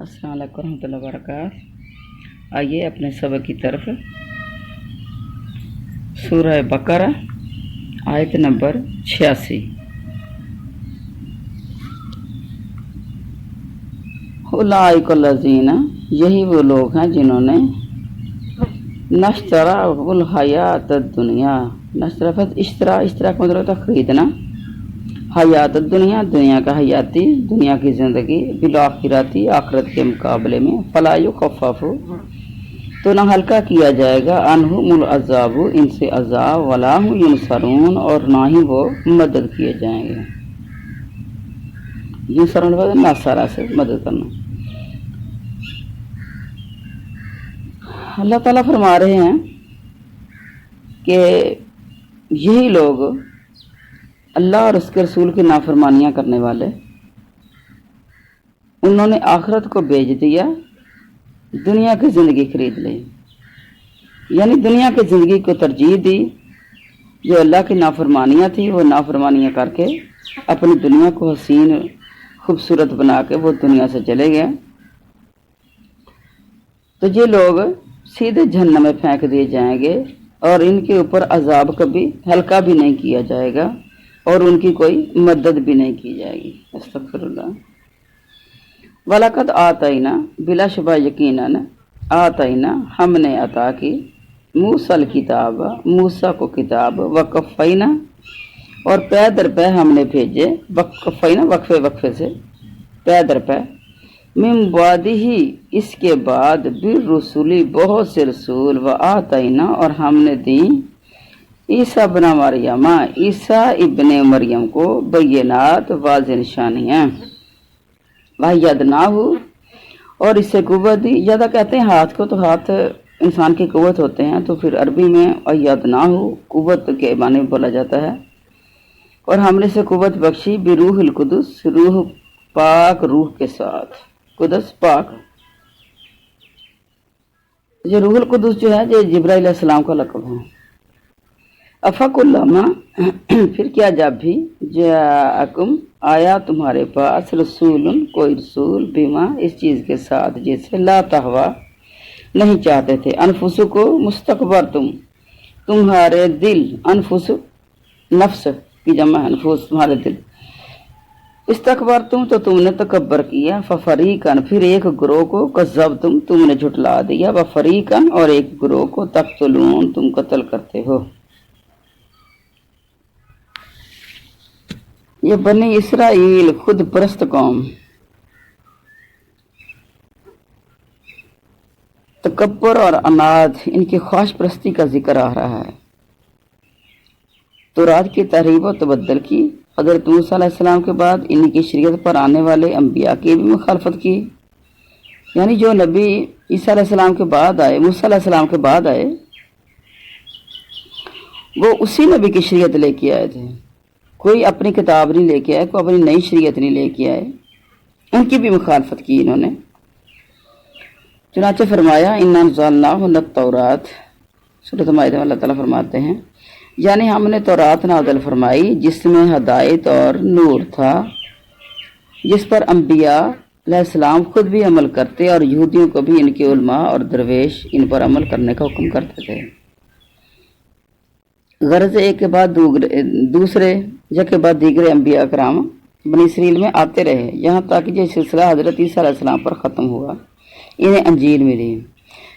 السلام علیکم ورحمۃ اللہ وبرکاتہ۔ آئیے اپنے سبق کی طرف۔ سورہ بقرہ آیت نمبر 86۔ اولئک الذین، یہی وہ لوگ ہیں جنہوں نے نشتروا الحیات الدنیا، اشترا کا مطلب ہوتا ہے خریدنا، حیات الدنیا دنیا کا حیاتی، دنیا کی زندگی، بالآخراتی آخرت کے مقابلے میں، فلا یخفف تو نہ ہلکا کیا جائے گا، عنہم العذاب ان سے عذاب، ولا هم ینصرون اور نہ ہی وہ مدد کیے جائیں گے۔ ینصرون ناصرہ سے مدد کرنا۔ اللہ تعالیٰ فرما رہے ہیں کہ یہی لوگ اللہ اور اس کے رسول کی نافرمانیاں کرنے والے، انہوں نے آخرت کو بیچ دیا، دنیا کی زندگی خرید لی، یعنی دنیا کی زندگی کو ترجیح دی۔ جو اللہ کی نافرمانیاں تھیں وہ نافرمانیاں کر کے اپنی دنیا کو حسین خوبصورت بنا کے وہ دنیا سے چلے گئے۔ تو یہ لوگ سیدھے جہنم میں پھینک دیے جائیں گے اور ان کے اوپر عذاب کبھی ہلکا بھی نہیں کیا جائے گا اور ان کی کوئی مدد بھی نہیں کی جائے گی۔ استغفر اللہ۔ وَلَقَدْ آتَيْنَا، بلا شبہ یقیناً، آتَيْنَا ہم نے عطا کی، موسیٰ الکتاب موسیٰ کو کتاب، وَقَفَّيْنَا اور پے در پے ہم نے بھیجے، وقفینا وقفے سے، پے در پے، من بعدہ اس کے بعد، بالرسول بہت سے رسول، وآتینا اور ہم نے دی، عیسیٰ ابن مریم عیسیٰ ابن مریم کو، بینات واضح نشانیاں، وَأَیَّدْنَاهُ اور اس سے قوت دی۔ زیادہ کہتے ہیں ہاتھ کو، تو ہاتھ انسان کی قوت ہوتے ہیں، تو پھر عربی میں ایدناہ قوت کے معنی میں بولا جاتا ہے۔ اور ہم نے اسے قوت بخشی، بروح القدس روح پاک، روح کے ساتھ، قدس پاک۔ یہ روح القدس جو ہے یہ جبرائیل علیہ السلام کا لقب ہے۔ افکلما پھر کیا جب بھی، جاءکم آیا تمہارے پاس، رسول کوئی رسول، بما اس چیز کے ساتھ جیسے، لا تہوا نہیں چاہتے تھے، انفسکو مستکبر تمہارے دل، انفس نفس کی جمع ہے، انفس تمہارے دل، استکبر تو تم نے تکبر کیا، ففریقاً پھر ایک گروہ کو، کذبتم تم نے جھٹلا دیا، وفریقاً اور ایک گروہ کو، تقتلون تم قتل کرتے ہو۔ یہ بنی اسرائیل خود پرست قوم، تکبر اور عناد، ان کی خواہش پرستی کا ذکر آ رہا ہے۔ تورات کی تحریف و تبدل کی، حضرت موسیٰ علیہ السلام کے بعد ان کی شریعت پر آنے والے انبیاء کی بھی مخالفت کی، یعنی جو نبی عیسیٰ علیہ السلام کے بعد آئے، موسیٰ علیہ السلام کے بعد آئے، وہ اسی نبی کی شریعت لے کے آئے تھے، کوئی اپنی کتاب نہیں لے کے آئے، کوئی اپنی نئی شریعت نہیں لے کے آئے، ان کی بھی مخالفت کی انہوں نے۔ چنانچہ فرمایا اِنَّا أَنزَلْنَاهُ التَّوْرَاةَ، سورۃ مائدہ میں اللہ تعالیٰ فرماتے ہیں، یعنی ہم نے تورات نازل فرمائی جس میں ہدایت اور نور تھا، جس پر انبیاء علیہ السلام خود بھی عمل کرتے اور یہودیوں کو بھی ان کے علماء اور درویش ان پر عمل کرنے کا حکم کرتے تھے۔ غرض ایک کے بعد دوسرے، یک کے بعد دیگر انبیاء کرام بنی اسرائیل میں آتے رہے، یہاں تک یہ سلسلہ حضرت عیسیٰ علیہ السلام پر ختم ہوا۔ انہیں انجیل ملی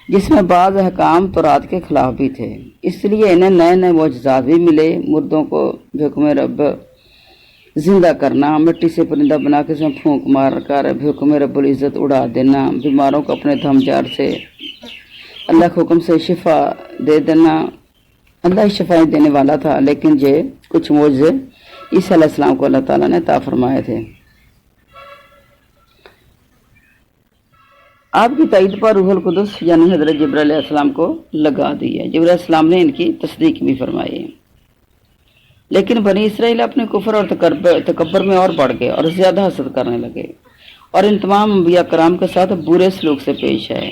جس میں بعض احکام تورات کے خلاف بھی تھے، اس لیے انہیں نئے نئے معجزات بھی ملے، مردوں کو بحکم رب زندہ کرنا، مٹی سے پرندہ بنا کے اس میں پھونک مار کر بحکم رب العزت اڑا دینا، بیماروں کو اپنے دم جار سے اللہ کے حکم سے شفا دے دینا۔ اللہ ہی شفائیں دینے والا تھا، لیکن یہ کچھ معجزے عیسیٰ علیہ السلام کو اللہ تعالیٰ نے عطا فرمائے تھے۔ آپ کی تائید پر روح القدس یعنی حضرت جبرائیل علیہ السلام کو لگا دی ہے، جبرائیل علیہ السلام نے ان کی تصدیق بھی فرمائی ہے۔ لیکن بنی اسرائیل اپنے کفر اور تکبر میں اور بڑھ گئے اور زیادہ حسد کرنے لگے، اور ان تمام انبیاء کرام کے ساتھ برے سلوک سے پیش آئے،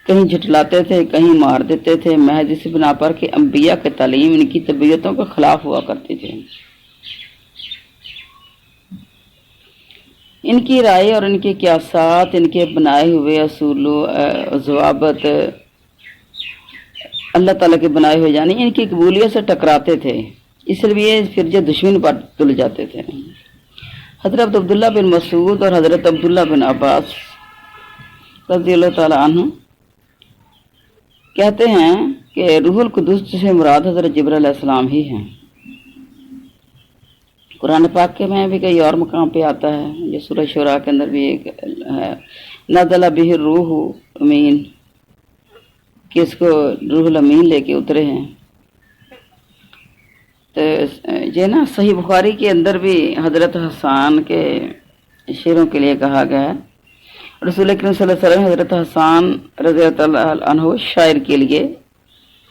کہیں جھٹلاتے تھے، کہیں مار دیتے تھے، محض اس بنا پر کہ انبیاء کی تعلیم ان کی طبیعتوں کے خلاف ہوا کرتی تھی۔ ان کی رائے اور ان کے قیاسات، ان کے بنائے ہوئے اصول و ضوابط اللہ تعالیٰ کے بنائے ہوئے یعنی ان کی قبولیت سے ٹکراتے تھے، اس لیے پھر جو دشمن پر تل جاتے تھے۔ حضرت عبداللہ بن مسعود اور حضرت عبداللہ بن عباس رضی اللہ تعالیٰ عنہ کہتے ہیں کہ روح القدس سے مراد حضرت جبرائیل علیہ السلام ہی ہیں۔ قرآن پاک کے میں بھی کئی اور مقام پہ آتا ہے، یہ سورہ شورا کے اندر بھی ایک ہے، نزل بہ الروح امین، کہ اس کو روح الامین لے کے اترے ہیں۔ تو یہ نا صحیح بخاری کے اندر بھی حضرت حسان کے شعروں کے لیے کہا گیا ہے۔ رسول اکرم صلی اللہ علیہ وسلم حضرت حسان رضی اللہ عنہ شاعر کے لیے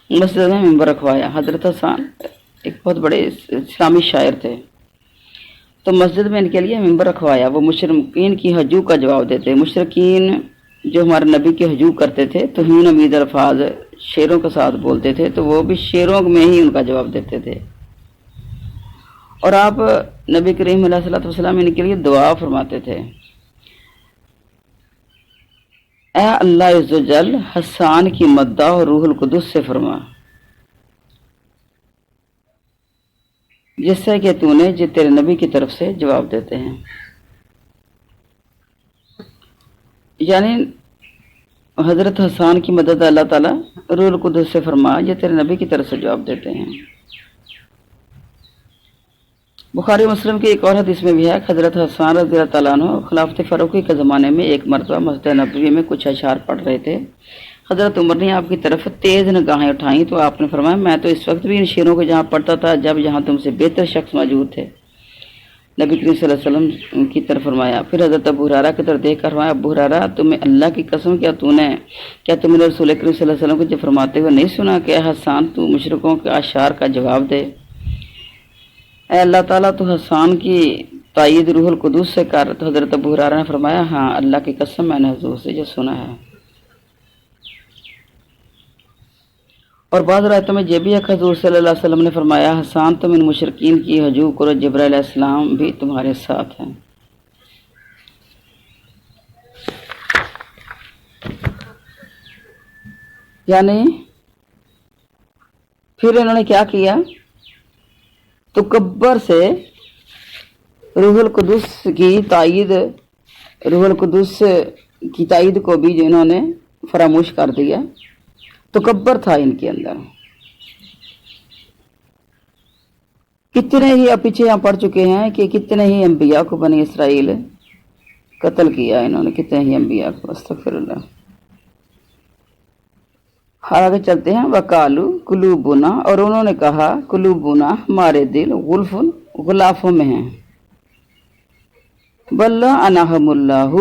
مسجد میں ممبر رکھوایا۔ حضرت حسان ایک بہت بڑے اسلامی شاعر تھے، تو مسجد میں ان کے لیے ممبر رکھوایا۔ وہ مشرکین کی ہجو کا جواب دیتے، مشرکین جو ہمارے نبی کے ہجو کرتے تھے توہین امید الفاظ شعروں کے ساتھ بولتے تھے، تو وہ بھی شعروں میں ہی ان کا جواب دیتے تھے۔ اور آپ نبی کریم علیہ الصلوۃ والسلام ان کے لیے دعا فرماتے تھے، اے اللہ عز و جل حسان کی مدح اور روح القدس سے فرما، جس سے کہ تو نے جو تیرے نبی کی طرف سے جواب دیتے ہیں، یعنی حضرت حسان کی مدد اللہ تعالیٰ روح القدس سے فرما، یہ تیرے نبی کی طرف سے جواب دیتے ہیں۔ بخاری مسلم کی ایک اور حدیث میں بھی ہے کہ حضرت حسان رضی اللہ تعالیٰ عنہ خلافت فاروقی کے زمانے میں ایک مرتبہ مسجد نبوی میں کچھ اشعار پڑھ رہے تھے۔ حضرت عمر نے آپ کی طرف تیز نگاہیں اٹھائیں تو آپ نے فرمایا، میں تو اس وقت بھی ان شعروں کو جہاں پڑھتا تھا جب یہاں تم سے بہتر شخص موجود تھے۔ نبی کریم صلی اللہ علیہ وسلم کی طرف فرمایا، پھر حضرت ابو ہریرہ کی طرف دیکھ کر فرمایا، ابو ہریرہ تمہیں اللہ کی قسم کیا تم نے رسول کریم صلی اللہ علیہ وسلم کو جو فرماتے ہوئے نہیں سنا کہ حسان تو مشرکوں کے اشعار کا جواب دے؟ اے اللہ تعالیٰ تو حسان کی تائید روح القدس سے کر۔ تو حضرت ابو ہریرہ نے فرمایا، ہاں اللہ کی قسم میں نے حضور سے یہ سنا ہے۔ اور بعض روایتوں میں یہ بھی ہے کہ حضور صلی اللہ علیہ وسلم نے فرمایا، حسان تم ان مشرکین کی ہجو کرو، جبرائیل علیہ السلام بھی تمہارے ساتھ ہیں۔ یعنی پھر انہوں نے کیا کیا، تکبر سے روح القدس کی تائید، روح القدس کی تائید کو بھی جو انہوں نے فراموش کر دیا۔ تکبر تھا ان کے اندر۔ کتنے ہی اب پیچھے یہاں پڑھ چکے ہیں کہ کتنے ہی انبیاء کو بنی اسرائیل قتل کیا انہوں نے، کتنے ہی انبیاء کو، استغفر اللہ۔ آگے چلتے ہیں، وقالو قلوبنا، اور انہوں نے کہا قلوبنا ہمارے دل غلف غلافوں میں ہیں، بل لعنہم اللہ،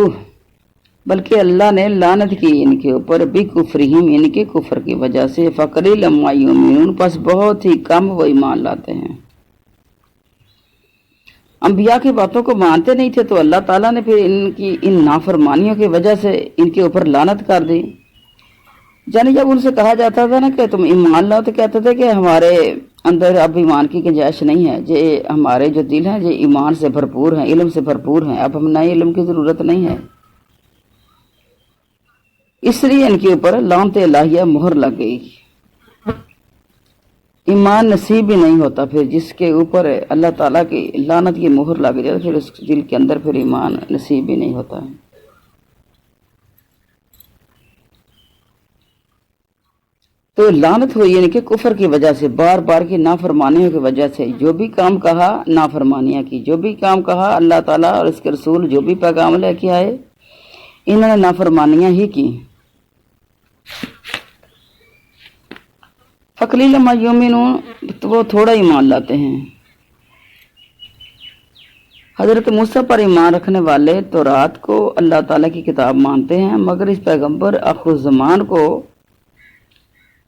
بلکہ اللہ نے لعنت کی ان کے اوپر، بکفرہم ان کے کفر کی وجہ سے، فقلیلا ما یؤمنون، پس بہت ہی کم وہ ایمان لاتے ہیں۔ انبیاء کی باتوں کو مانتے نہیں تھے تو اللہ تعالیٰ نے پھر ان نافرمانیوں کی وجہ سے ان کے اوپر لعنت کر دی۔ یعنی جب ان سے کہا جاتا تھا نا کہ تم ایمان لاؤ تو کہتے تھے کہ ہمارے اندر اب ایمان کی گنجائش نہیں ہے، یہ ہمارے جو دل ہیں یہ ایمان سے بھرپور ہیں، علم سے بھرپور ہیں، اب ہم نئے علم کی ضرورت نہیں ہے۔ اس لیے ان کے اوپر لعنت الہیہ مہر لگ گئی۔ ایمان نصیب بھی نہیں ہوتا، پھر جس کے اوپر اللہ تعالیٰ کی لعنت کی مہر لگ جائے پھر اس دل کے اندر پھر ایمان نصیب بھی نہیں ہوتا ہے۔ تو لعنت ہوئی ان کے کفر کی وجہ سے، بار بار کی نافرمانیوں کی وجہ سے، جو بھی کام کہا نافرمانیاں کی، جو بھی کام کہا اللہ تعالیٰ اور اس کے رسول جو بھی پیغام لے کے آئے انہوں نے نافرمانیاں ہی کی۔ فقلیلا ما یؤمنون، تو وہ تھوڑا ایمان لاتے ہیں۔ حضرت موسیٰ پر ایمان رکھنے والے تورات کو اللہ تعالیٰ کی کتاب مانتے ہیں، مگر اس پیغمبر آخر الزمان کو،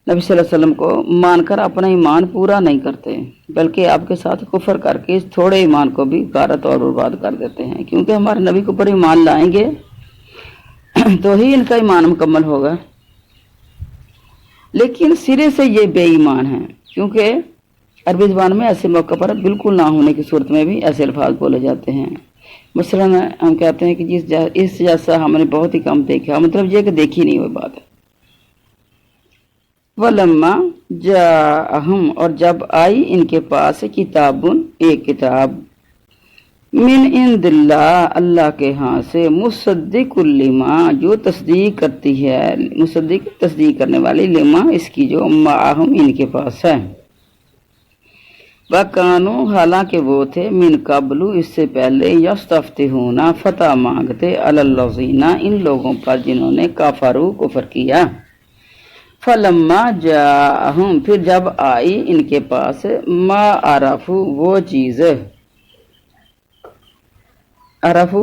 نبی صلی اللہ علیہ وسلم کو مان کر اپنا ایمان پورا نہیں کرتے، بلکہ آپ کے ساتھ کفر کر کے اس تھوڑے ایمان کو بھی غارت اور برباد کر دیتے ہیں۔ کیونکہ ہمارے نبی کے اوپر ایمان لائیں گے تو ہی ان کا ایمان مکمل ہوگا، لیکن سرے سے یہ بے ایمان ہیں، کیونکہ عربی زبان میں ایسے موقع پر بالکل نہ ہونے کی صورت میں بھی ایسے الفاظ بولے جاتے ہیں، مثلاً ہم کہتے ہیں کہ اس جیسا ہم نے بہت ہی کم دیکھا، مطلب یہ کہ دیکھی نہیں وہ بات ہے۔ ولما جاءہم، اور جب آئی ان کے پاس کتابن، ایک کتاب، من عند اللہ، اللہ کے ہاں سے، مصدق لما، جو تصدیق کرتی ہے، مصدق تصدیق کرنے والی، لما اس کی جو معہم ان کے پاس ہے، وَكَانُوا، حالانکہ وہ تھے، من قبل اس سے پہلے، یستفتحون فتح مانگتے، علی الذین ان لوگوں پر جنہوں نے کفروا کفر کیا، فلما جاءہم، پھر جب آئی ان کے پاس، ما عرفوا، وہ چیز، عرفو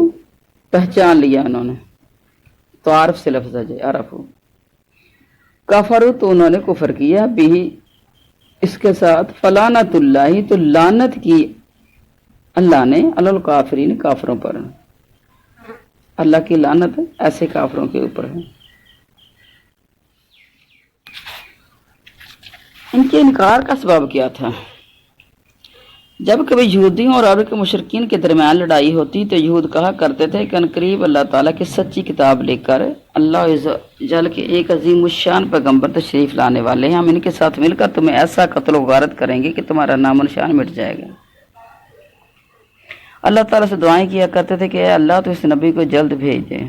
پہچان لیا انہوں نے، تو عارف سے لفظ ہے عرفو، کفروا تو انہوں نے کفر کیا، بھی اس کے ساتھ، فلعنت اللہ، تو لعنت کی اللہ نے، علی الکافرین، کافروں پر، اللہ کی لعنت ایسے کافروں کے اوپر ہے۔ ان کے انکار کا سبب کیا تھا؟ جب کبھی یہودیوں اور عرب کے مشرکین کے درمیان لڑائی ہوتی تو یہود کہا کرتے تھے کہ عنقریب اللہ تعالیٰ کی سچی کتاب لے کر اللہ عز و جل کے ایک عظیم الشان پیغمبر تشریف لانے والے ہیں، ہم ان کے ساتھ مل کر تمہیں ایسا قتل و غارت کریں گے کہ تمہارا نام و نشان مٹ جائے گا۔ اللہ تعالیٰ سے دعائیں کیا کرتے تھے کہ اے اللہ تو اس نبی کو جلد بھیج دے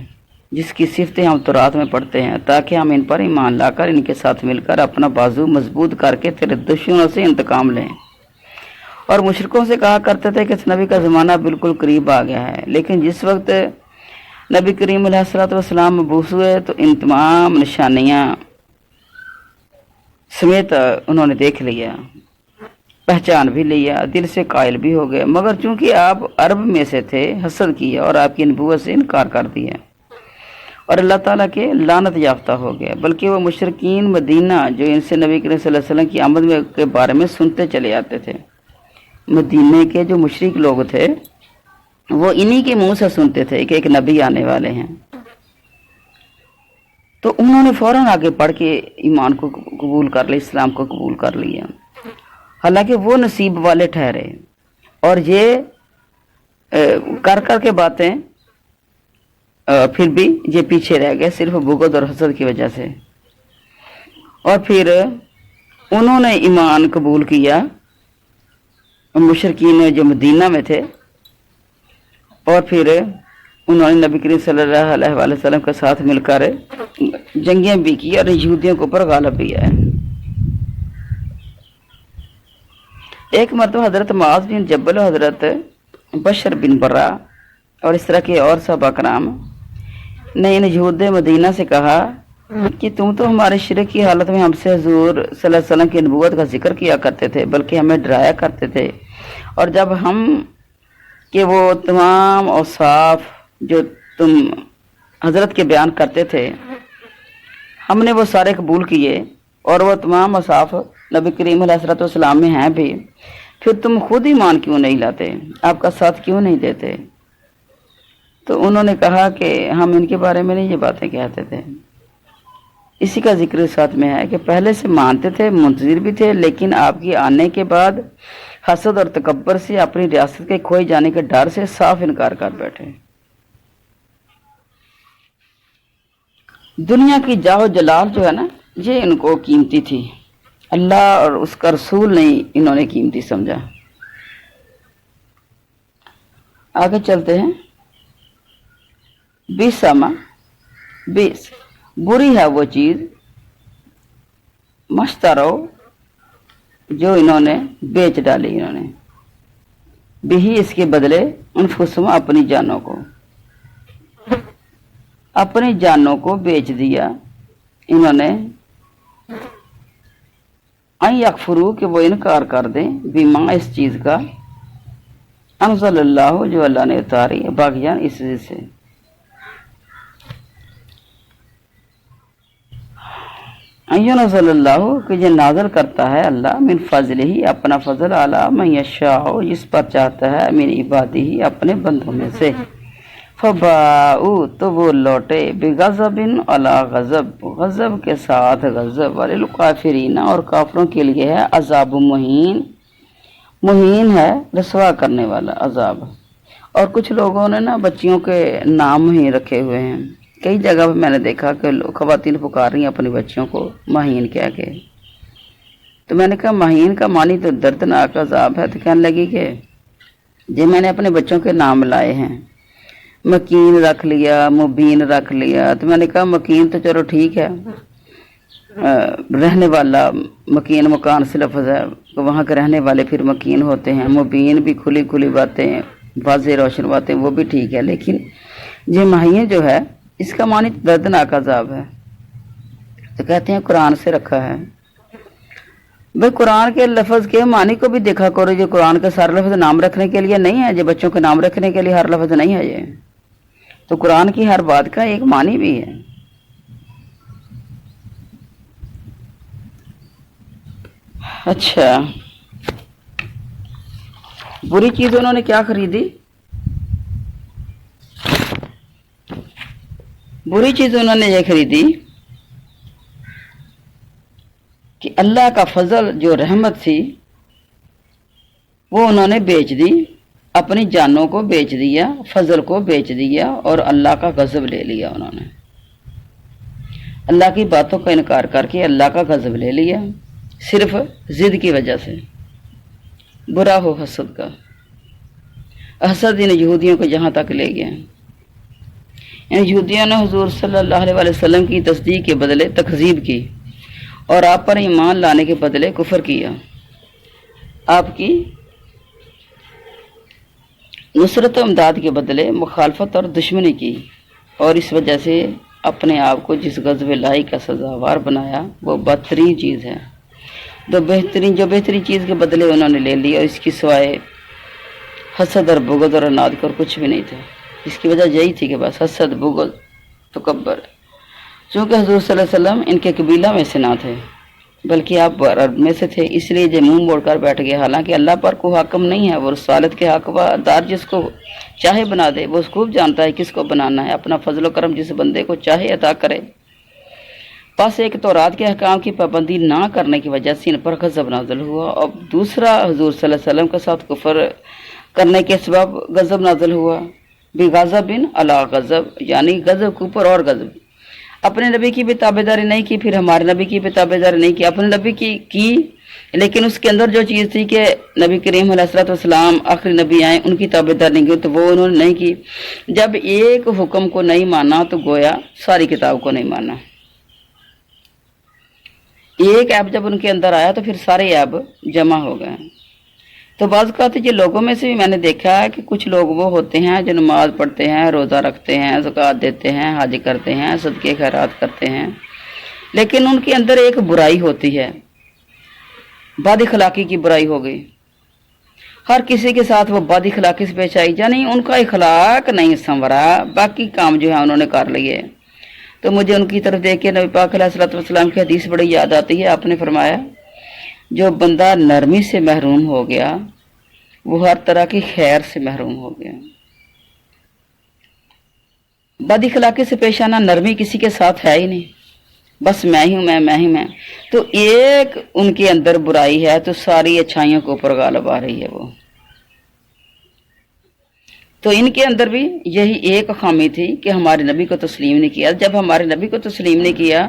جس کی صفتیں ہم تورات میں پڑھتے ہیں، تاکہ ہم ان پر ایمان لا کر ان کے ساتھ مل کر اپنا بازو مضبوط کر کے تیرے دشمنوں سے انتقام لیں۔ اور مشرکوں سے کہا کرتے تھے کہ اس نبی کا زمانہ بالکل قریب آ گیا ہے، لیکن جس وقت نبی کریم علیہ الصلوۃ والسلام مبعوث ہوئے تو ان تمام نشانیاں سمیت انہوں نے دیکھ لیا، پہچان بھی لیا، دل سے قائل بھی ہو گئے، مگر چونکہ آپ عرب میں سے تھے، حسد کیا اور آپ کی نبوت سے انکار کر دیا اور اللہ تعالیٰ کے لعنت یافتہ ہو گیا۔ بلکہ وہ مشرکین مدینہ جو ان سے نبی کریم صلی اللہ علیہ وسلم کی آمد کے بارے میں سنتے چلے آتے تھے، مدینہ کے جو مشرک لوگ تھے وہ انہی کے منہ سے سنتے تھے کہ ایک نبی آنے والے ہیں، تو انہوں نے فوراً آگے پڑھ کے ایمان کو قبول کر لیا، اسلام کو قبول کر لیا، حالانکہ وہ نصیب والے ٹھہرے، اور یہ کر کر کے باتیں پھر بھی یہ پیچھے رہ گئے صرف بغض اور حسد کی وجہ سے، اور پھر انہوں نے ایمان قبول کیا، مشرکین جو مدینہ میں تھے، اور پھر انہوں نے نبی کریم صلی اللہ علیہ وآلہ وسلم کے ساتھ مل کر جنگیں بھی کی اور یہودیوں کے اوپر غالب بھی آئے۔ ایک مرتبہ حضرت معاذ بن جبل اور حضرت بشر بن برا اور اس طرح کے اور صحابہ کرام نے ان یہود مدینہ سے کہا کہ تم تو ہمارے شرک کی حالت میں ہم سے حضور صلی اللہ علیہ وسلم کی نبوت کا ذکر کیا کرتے تھے، بلکہ ہمیں ڈرایا کرتے تھے، اور جب ہم کہ وہ تمام اوصاف جو تم حضرت کے بیان کرتے تھے ہم نے وہ سارے قبول کیے، اور وہ تمام اوصاف نبی کریم علیہ الصلوۃ والسلام میں ہیں بھی، پھر تم خود ایمان کیوں نہیں لاتے، آپ کا ساتھ کیوں نہیں دیتے؟ تو انہوں نے کہا کہ ہم ان کے بارے میں نہیں یہ باتیں کہتے تھے۔ اسی کا ذکر ساتھ میں ہے کہ پہلے سے مانتے تھے، منتظر بھی تھے، لیکن آپ کی آنے کے بعد حسد اور تکبر سے، اپنی ریاست کے کھوئے جانے کے ڈر سے صاف انکار کر بیٹھے۔ دنیا کی جاہ و جلال جو ہے نا، یہ ان کو قیمتی تھی، اللہ اور اس کا رسول نہیں انہوں نے قیمتی سمجھا۔ آگے چلتے ہیں۔ 20 بری ہے وہ چیز، مشترو جو انہوں نے بیچ ڈالی، انہوں نے بھی اس کے بدلے انفسهم اپنی جانوں کو بیچ دیا انہوں نے، ان یکفروا کہ وہ انکار کر دیں، بما اس چیز کا، انزل اللہ جو اللہ نے اتاری، باغیان اس سے، انزل اللہ کہ یہ نازل کرتا ہے اللہ، من فضل ہی اپنا فضل، علی من یشاء جس پر چاہتا ہے، من عبادہ ہی اپنے بندوں میں سے، فباؤ تو وہ لوٹے، بغضب علی غضب، غضب کے ساتھ غضب، وللکافرین اور کافروں کے لیے ہے عذاب مہین، مہین ہے رسوا کرنے والا عذاب، اور کچھ لوگوں نے نا بچیوں کے نام ہی رکھے ہوئے ہیں، کئی جگہ پہ میں نے دیکھا کہ خواتین پکار رہی ہیں اپنی بچیوں کو مہین کہہ کے۔ تو میں نے کہا مہین کا معنی تو دردناک عذاب ہے، تو کہنے لگی کہ جی میں نے اپنے بچوں کے نام لائے ہیں، مکین رکھ لیا، مبین رکھ لیا۔ تو میں نے کہا مکین تو چلو ٹھیک ہے، رہنے والا، مکین مکان سے لفظ ہے، وہاں کے رہنے والے پھر مکین ہوتے ہیں، مبین بھی کھلی کھلی باتیں، واضح روشن باتیں، وہ بھی ٹھیک ہے، لیکن یہ مہین جو ہے اس کا معنی دردناک عذاب ہے۔ تو کہتے ہیں قرآن سے رکھا ہے۔ بھئی قرآن کے لفظ کے معنی کو بھی دیکھا کرو، جو قرآن کے سارے لفظ نام رکھنے کے لیے نہیں ہے، جو بچوں کے نام رکھنے کے لیے ہر لفظ نہیں ہے، یہ تو قرآن کی ہر بات کا ایک معنی بھی ہے۔ اچھا، بری چیز انہوں نے کیا خریدی؟ بری چیز انہوں نے یہ خریدی کہ اللہ کا فضل جو رحمت تھی وہ انہوں نے بیچ دی، اپنی جانوں کو بیچ دیا، فضل کو بیچ دیا، اور اللہ کا غضب لے لیا۔ انہوں نے اللہ کی باتوں کا انکار کر کے اللہ کا غضب لے لیا، صرف ضد کی وجہ سے۔ برا ہو حسد کا، حسد ان یہودیوں کو جہاں تک لے گیا۔ ان یہودیوں نے حضور صلی اللہ علیہ وسلم کی تصدیق کے بدلے تکذیب کی، اور آپ پر ایمان لانے کے بدلے کفر کیا، آپ کی نصرت و امداد کے بدلے مخالفت اور دشمنی کی، اور اس وجہ سے اپنے آپ کو جس غضب الہی کا سزاوار بنایا وہ بدترین چیز ہے۔ جو بہترین چیز کے بدلے انہوں نے لے لی، اور اس کی سوائے حسد اور بغض اور عناد کر کچھ بھی نہیں تھا۔ اس کی وجہ یہی تھی کہ بس حسد، بغض، تکبر۔ چونکہ حضور صلی اللہ علیہ وسلم ان کے قبیلہ میں سے نہ تھے بلکہ آپ عرب میں سے تھے، اس لیے یہ منہ موڑ کر بیٹھ گئے۔ حالانکہ اللہ پر کوئی حاکم نہیں ہے، وہ رسالت کے حقدار جس کو چاہے بنا دے، وہ خوب جانتا ہے کس کو بنانا ہے، اپنا فضل و کرم جس بندے کو چاہے عطا کرے۔ پس ایک تورات کے احکام کی پابندی نہ کرنے کی وجہ سے ان پر غضب نازل ہوا، اور دوسرا حضور صلی اللہ علیہ وسلم کے ساتھ کفر کرنے کے سبب غضب نازل ہوا، بغضب علی غضب، یعنی غضب کے اوپر اور غضب۔ اپنے نبی کی بھی تابعداری نہیں کی، پھر ہمارے نبی کی بھی تابعداری نہیں کی، اپنے نبی کی لیکن اس کے اندر جو چیز تھی کہ نبی کریم علیہ الصلوۃ والسلام آخری نبی آئے، ان کی تابعداری نہیں کی، تو وہ انہوں نے نہیں کی۔ جب ایک حکم کو نہیں مانا تو گویا ساری کتاب کو نہیں مانا۔ ایک عیب جب ان کے اندر آیا تو پھر سارے عیب جمع ہو گئے۔ تو بعض اوقات یہ لوگوں میں سے بھی میں نے دیکھا ہے کہ کچھ لوگ وہ ہوتے ہیں جو نماز پڑھتے ہیں، روزہ رکھتے ہیں، زکوٰۃ دیتے ہیں، حج کرتے ہیں، صدقے خیرات کرتے ہیں، لیکن ان کے اندر ایک برائی ہوتی ہے، بد اخلاقی کی برائی ہو گئی۔ ہر کسی کے ساتھ وہ بد اخلاقی سے پیش آئی، یعنی ان کا اخلاق نہیں سنورا، باقی کام جو ہے انہوں نے کر لیے۔ تو مجھے ان کی طرف دیکھ کے نبی پاک علیہ الصلوۃ والسلام کی حدیث بڑی یاد آتی ہے۔ آپ نے فرمایا جو بندہ نرمی سے محروم ہو گیا وہ ہر طرح کی خیر سے محروم ہو گیا۔ بد اخلاقی سے پیش آنا، نرمی کسی کے ساتھ ہے ہی نہیں، بس میں ہی ہوں، میں ہی میں۔ تو ایک ان کے اندر برائی ہے تو ساری اچھائیوں کو اوپر غالب آ رہی ہے وہ۔ تو ان کے اندر بھی یہی ایک خامی تھی کہ ہمارے نبی کو تسلیم نہیں کیا۔ جب ہمارے نبی کو تسلیم نہیں کیا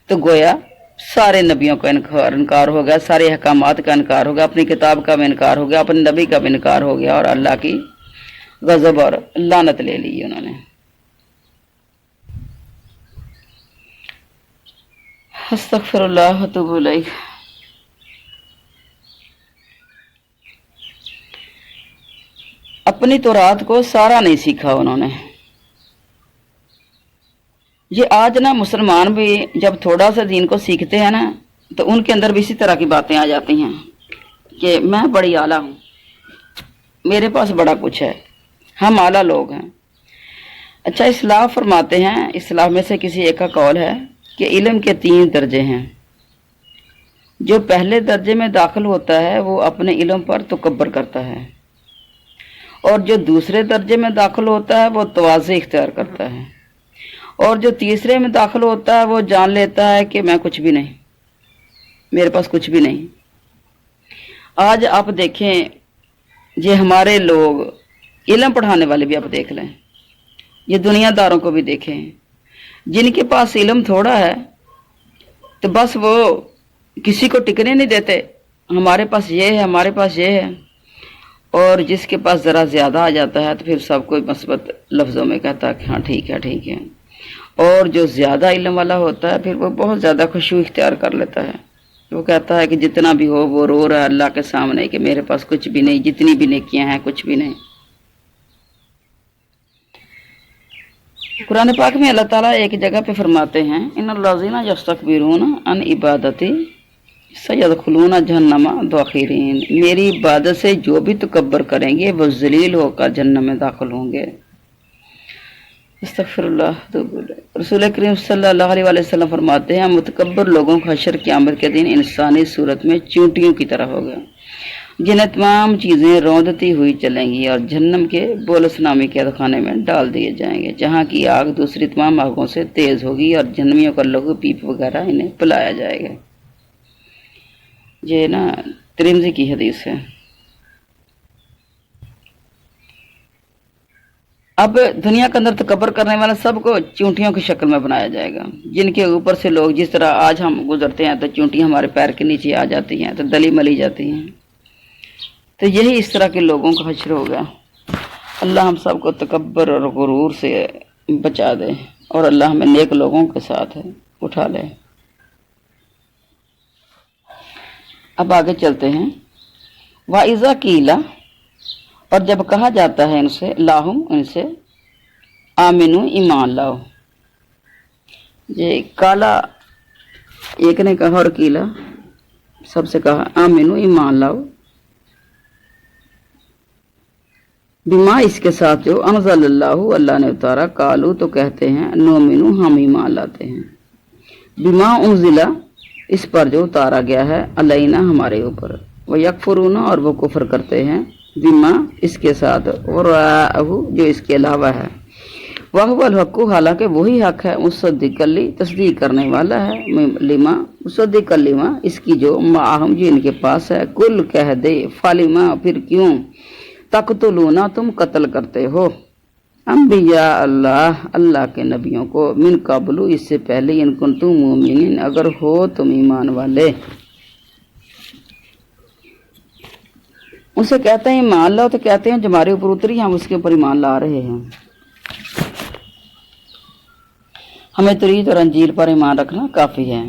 تو گویا سارے نبیوں کا انکار ہو گیا، سارے احکامات کا انکار ہو گیا، اپنی کتاب کا بھی انکار ہو گیا، اپنے نبی کا بھی انکار ہو گیا، اور اللہ کی غضب اور لعنت لے لی انہوں نے۔ استغفر اللہ واتوب الیہ۔ اپنی تورات کو سارا نہیں سیکھا انہوں نے۔ یہ آج نا مسلمان بھی جب تھوڑا سا دین کو سیکھتے ہیں نا تو ان کے اندر بھی اسی طرح کی باتیں آ جاتی ہیں کہ میں بڑی اعلیٰ ہوں، میرے پاس بڑا کچھ ہے، ہم اعلیٰ لوگ ہیں۔ اچھا، اصلاح فرماتے ہیں، اصلاح میں سے کسی ایک کا قول ہے کہ علم کے 3 درجے ہیں۔ جو پہلے درجے میں داخل ہوتا ہے وہ اپنے علم پر تکبر کرتا ہے، اور جو دوسرے درجے میں داخل ہوتا ہے وہ تواضع اختیار کرتا ہے، اور جو تیسرے میں داخل ہوتا ہے وہ جان لیتا ہے کہ میں کچھ بھی نہیں، میرے پاس کچھ بھی نہیں۔ آج آپ دیکھیں یہ ہمارے لوگ علم پڑھانے والے بھی آپ دیکھ لیں، یہ دنیا داروں کو بھی دیکھیں، جن کے پاس علم تھوڑا ہے تو بس وہ کسی کو ٹکنے نہیں دیتے، ہمارے پاس یہ ہے، ہمارے پاس یہ ہے، اور جس کے پاس ذرا زیادہ آ جاتا ہے تو پھر سب کو مثبت لفظوں میں کہتا ہے کہ ہاں ٹھیک ہے ٹھیک ہے، اور جو زیادہ علم والا ہوتا ہے پھر وہ بہت زیادہ خشوع اختیار کر لیتا ہے، وہ کہتا ہے کہ جتنا بھی ہو وہ رو رہا ہے اللہ کے سامنے کہ میرے پاس کچھ بھی نہیں، جتنی بھی نیکیاں ہیں کچھ بھی نہیں۔ قرآن پاک میں اللہ تعالیٰ ایک جگہ پہ فرماتے ہیں ان الذین یستکبرون عن عبادتی سیدخلون جہنم داخرین، میری عبادت سے جو بھی تکبر کریں گے وہ ذلیل ہو کر جہنم میں داخل ہوں گے۔ استغفر اللہ۔ رسول کریم صلی اللہ علیہ وسلم فرماتے ہیں متکبر لوگوں کا حشر قیامت کے دن انسانی صورت میں چونٹیوں کی طرح ہوگا، جنہیں تمام چیزیں روندتی ہوئی چلیں گی اور جہنم کے بولس نامی قید خانے میں ڈال دیے جائیں گے، جہاں کی آگ دوسری تمام آگوں سے تیز ہوگی اور جہنمیوں کا لہو پیپ وغیرہ انہیں پلایا جائے گا۔ یہ نا ترمذی کی حدیث ہے۔ اب دنیا کے اندر تکبر کرنے والے سب کو چونٹیوں کی شکل میں بنایا جائے گا، جن کے اوپر سے لوگ جس طرح آج ہم گزرتے ہیں تو چونٹیاں ہمارے پیر کے نیچے آ جاتی ہیں تو دلی ملی جاتی ہیں، تو یہی اس طرح کے لوگوں کا حشر ہوگا۔ اللہ ہم سب کو تکبر اور غرور سے بچا دے، اور اللہ ہمیں نیک لوگوں کے ساتھ اٹھا لے۔ اب آگے چلتے ہیں۔ وَإِذَا قِيلَ، اور جب کہا جاتا ہے ان سے، لاہم ان سے، آمنو ایمان لاؤ۔ یہ کالا ایک نے کہا اور قیلا سب سے کہا آمنو ایمان لاؤ، بما اس کے ساتھ جو انزل اللہ اللہ نے اتارا، کالو تو کہتے ہیں نومنو ہم ایمان لاتے ہیں، بما انزلہ اس پر جو اتارا گیا ہے، علینا ہمارے اوپر، ویکفرون اور وہ کفر کرتے ہیں، بما اس کے ساتھ، وراءہ جو اس کے علاوہ ہے، وہو الحق حالانکہ وہی حق ہے، مصدق لی تصدیق کرنے والا ہے، لما مصدق لما اس کی جو معاہم جو ان کے پاس ہے، کل کہہ دے فالما پھر کیوں تقتلون تم قتل کرتے ہو انبیاء اللہ اللہ کے نبیوں کو، من قبل اس سے پہلے، ان کنتم مومنین اگر ہو تم ایمان والے۔ ان سے کہتے ہیں ایمان لاؤ تو کہتے ہیں جو ہمارے اوپر اتری ہم اس کے اوپر ایمان لا رہے ہیں، ہمیں تورات اور انجیل پر ایمان رکھنا کافی ہے۔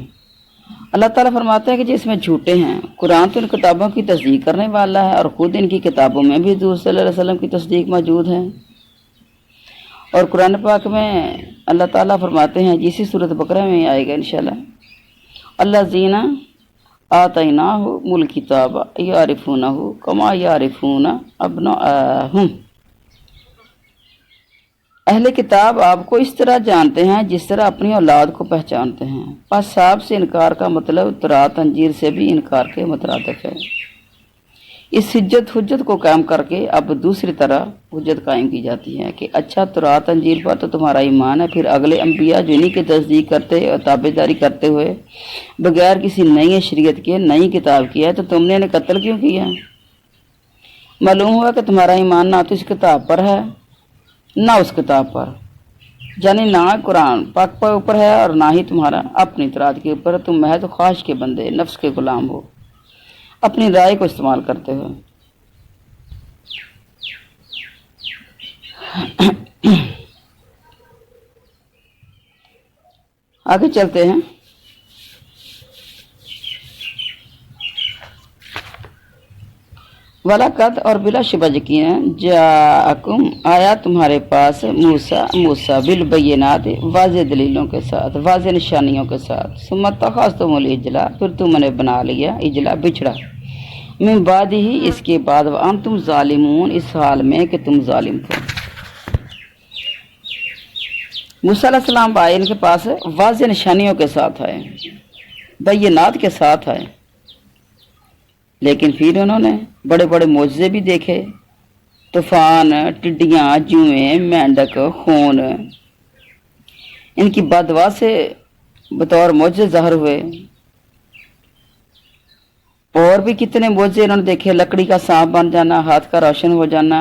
اللہ تعالیٰ فرماتا ہے کہ جس میں جھوٹے ہیں، قرآن تو ان کتابوں کی تصدیق کرنے والا ہے، اور خود ان کی کتابوں میں بھی حضور صلی اللہ علیہ وسلم کی تصدیق موجود ہے، اور قرآن پاک میں اللہ تعالیٰ فرماتے ہیں جیسی صورت بقرہ میں آئے گا انشاءاللہ، الذین آتیناہم الکتاب یعرفونہ کما یعرفون ابناءہم، اہل کتاب آپ کو اس طرح جانتے ہیں جس طرح اپنی اولاد کو پہچانتے ہیں، پس صاحب سے انکار کا مطلب تورات انجیل سے بھی انکار کے مترادف ہے۔ اس حجت کو قائم کر کے اب دوسری طرح حجت قائم کی جاتی ہے کہ اچھا تورات انجیل پر تو تمہارا ایمان ہے، پھر اگلے انبیاء جو انہی کی تصدیق کرتے اور تابعداری کرتے ہوئے بغیر کسی نئی شریعت کے نئی کتاب کی ہے، تو تم نے انہیں قتل کیوں کیا؟ معلوم ہوا کہ تمہارا ایمان نہ تو اس کتاب پر ہے نہ اس کتاب پر، یعنی نہ قرآن پاک پر اوپر ہے اور نہ ہی تمہارا اپنی تورات کے اوپر، تم محض خواہش کے بندے، نفس کے غلام ہو، اپنی رائے کو استعمال کرتے ہو۔ آگے چلتے ہیں۔ وَلَقَدْ اور بلا شبہ یقیناً جاءکم آیا تمہارے پاس موسیٰ بالبینات واضح دلیلوں کے ساتھ، واضح نشانیوں کے ساتھ، ثم اتخذتم العجل پھر تم نے بنا لیا اجلا بچڑا، من بعد ہی اس کے بعد، وانتم ظالمون اس حال میں کہ تم ظالم تھے۔ موسیٰ علیہ السلام آئے ان کے پاس واضح نشانیوں کے ساتھ آئے، بینات کے ساتھ آئے، لیکن پھر انہوں نے بڑے بڑے معجزے بھی دیکھے، طوفان، ٹڈیاں، جوئیں، مینڈک، خون، ان کی بددعا سے بطور معجزے ظاہر ہوئے، اور بھی کتنے معجزے انہوں نے دیکھے، لکڑی کا سانپ بن جانا، ہاتھ کا روشن ہو جانا،